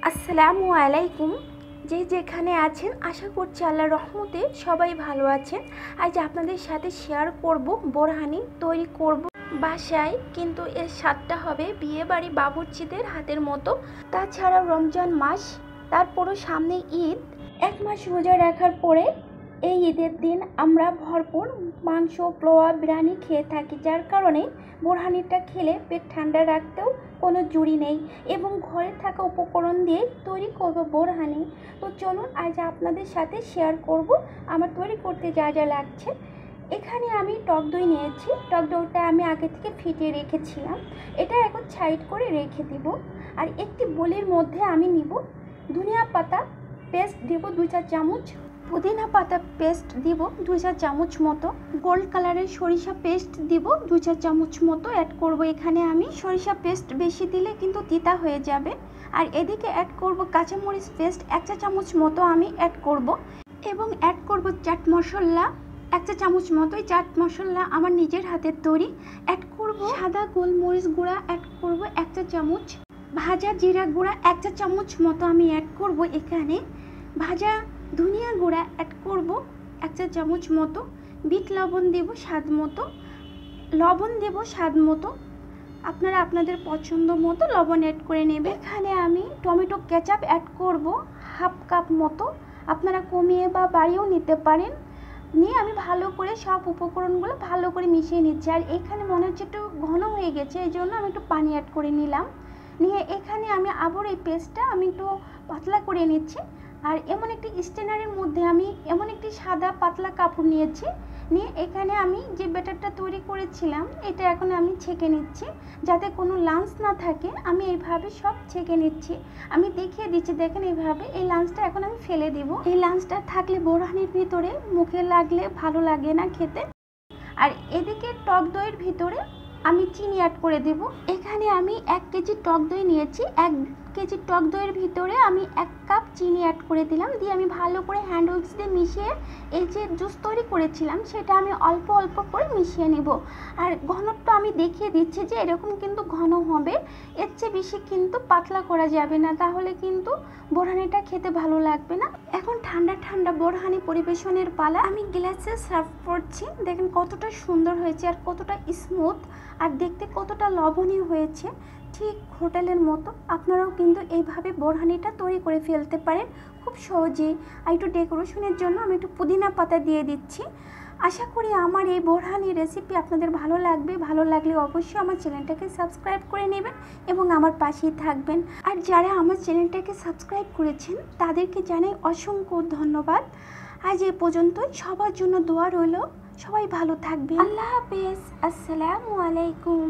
আসসালামু আলাইকুম। যে যেখানে আছেন আশা করছি আল্লাহর রহমতে সবাই ভালো আছেন। আজ আপনাদের সাথে শেয়ার করব বোরহানি তৈরি করব বাসায়, কিন্তু এর স্বাদটা হবে বিয়ে বাড়ি বাবুর্চিদের হাতের মতো। তাছাড়াও রমজান মাস, তারপরও সামনে ঈদ, এক মাস রোজা রাখার পরে এই ঈদের দিন আমরা ভরপুর মাংস, পোলাও, বিরিয়ানি খেয়ে থাকি, যার কারণে বোরহানিটা খেলে পেট ঠান্ডা রাখতেও কোনো জুড়ি নেই এবং ঘরে থাকা উপকরণ দিয়ে তৈরি করব বোরহানি। তো চলুন আজ আপনাদের সাথে শেয়ার করব আমার তৈরি করতে যা যা লাগছে। এখানে আমি টক দই নিয়েছি। টক দইটা আমি আগে থেকে ফিটিয়ে রেখেছিলাম, এটা এখন সাইড করে রেখে দিব। আর একটি বোলের মধ্যে আমি নিব ধনিয়া পাতা পেস্ট, দেব 2-4 চামচ, পুদিনা পাতা পেস্ট দিব 2-4 চামচ মতো, গোল্ড কালারের সরিষা পেস্ট দিব 2-4 চামচ মতো অ্যাড করব। এখানে আমি সরিষা পেস্ট বেশি দিলে কিন্তু তিতা হয়ে যাবে। আর এদিকে অ্যাড করব কাঁচামরিচ পেস্ট 1 চা চামচ মতো আমি অ্যাড করব, এবং অ্যাড করব চাট মশলা 1 চা চামচ মতো। এই চাট মশলা আমার নিজের হাতের তৈরি। অ্যাড করব সাদা গোলমরিচ গুঁড়া, অ্যাড করব 1 চা চামচ, ভাজা জিরা গুঁড়া 1 চা চামচ মতো আমি অ্যাড করব। এখানে ভাজা ধনিয়া গুঁড়া অ্যাড করব 1 চা চামচ মতো, বিট লবণ দেব স্বাদ মতো, লবণ দেব স্বাদ মতো, আপনারা আপনাদের পছন্দ মতো লবণ অ্যাড করে নেবে। এখানে আমি টমেটো কেচাপ অ্যাড করব 1/2 কাপ মতো, আপনারা কমিয়ে বা বাড়িয়েও নিতে পারেন। নিয়ে আমি ভালো করে সব উপকরণগুলো ভালো করে মিশিয়ে নিচ্ছি। আর এখানে মনে হচ্ছে একটু ঘন হয়ে গেছে, এই জন্য আমি একটু পানি অ্যাড করে নিলাম। নিয়ে এখানে আমি আবার এই পেস্টটা আমি একটু পাতলা করে নিচ্ছি। আর এমন একটি স্ট্রেনারের মধ্যে আমি এমন একটি সাদা পাতলা কাপড় নিয়েছি, নিয়ে এখানে আমি যে ব্যাটারটা তৈরি করেছিলাম এটা এখন আমি ছেঁকে নিচ্ছি, যাতে কোনো লাঞ্চ না থাকে। আমি এইভাবে সব ছেঁকে নিচ্ছি, আমি দেখিয়ে দিচ্ছি, দেখেন এইভাবে। এই লাঞ্চটা এখন আমি ফেলে দিব। এই লাঞ্চটা থাকলে বোরহানির ভিতরে মুখে লাগলে ভালো লাগে না খেতে। আর এদিকে টক দইয়ের ভিতরে আমি চিনি অ্যাড করে দেব। এখানে আমি 1 কেজি টক দই নিয়েছি, 1 কেজি টক দইয়ের ভিতরে আমি 1 কাপ চিনি অ্যাড করে দিলাম। দিয়ে আমি ভালো করে হ্যান্ড উইক্স দিয়ে মিশিয়ে এই যে জুস তৈরি করেছিলাম সেটা আমি অল্প অল্প করে মিশিয়ে নেব। আর ঘনত্ব আমি দেখিয়ে দিচ্ছি যে এরকম কিন্তু ঘন হবে, এর চেয়ে বেশি কিন্তু পাতলা করা যাবে না, তাহলে কিন্তু বোরহানিটা খেতে ভালো লাগবে না। এখন ঠান্ডা ঠান্ডা বোরহানি পরিবেশনের পালা। আমি গ্লাসে সার্ভ করছি, দেখেন কতটা সুন্দর হয়েছে আর কতটা স্মুথ, আর দেখতে কতটা লবণীয় হয়েছে, ঠিক হোটেলের মতো। আপনারাও কিন্তু এইভাবে বোরহানিটা তৈরি করে ফেলতে পারেন খুব সহজেই। আর একটু ডেকোরেশনের জন্য আমি একটু পুদিনা পাতা দিয়ে দিচ্ছি। আশা করি আমার এই বোরহানি রেসিপি আপনাদের ভালো লাগবে। ভালো লাগলে অবশ্যই আমার চ্যানেলটাকে সাবস্ক্রাইব করে নেবেন এবং আমার পাশেই থাকবেন। আর যারা আমার চ্যানেলটাকে সাবস্ক্রাইব করেছেন তাদেরকে জানাই অসংখ্য ধন্যবাদ। আজ এ পর্যন্তই, সবার জন্য দোয়া রইল, সবাই ভালো থাকবেন। আল্লাহ হাফেজ, আসসালামু আলাইকুম।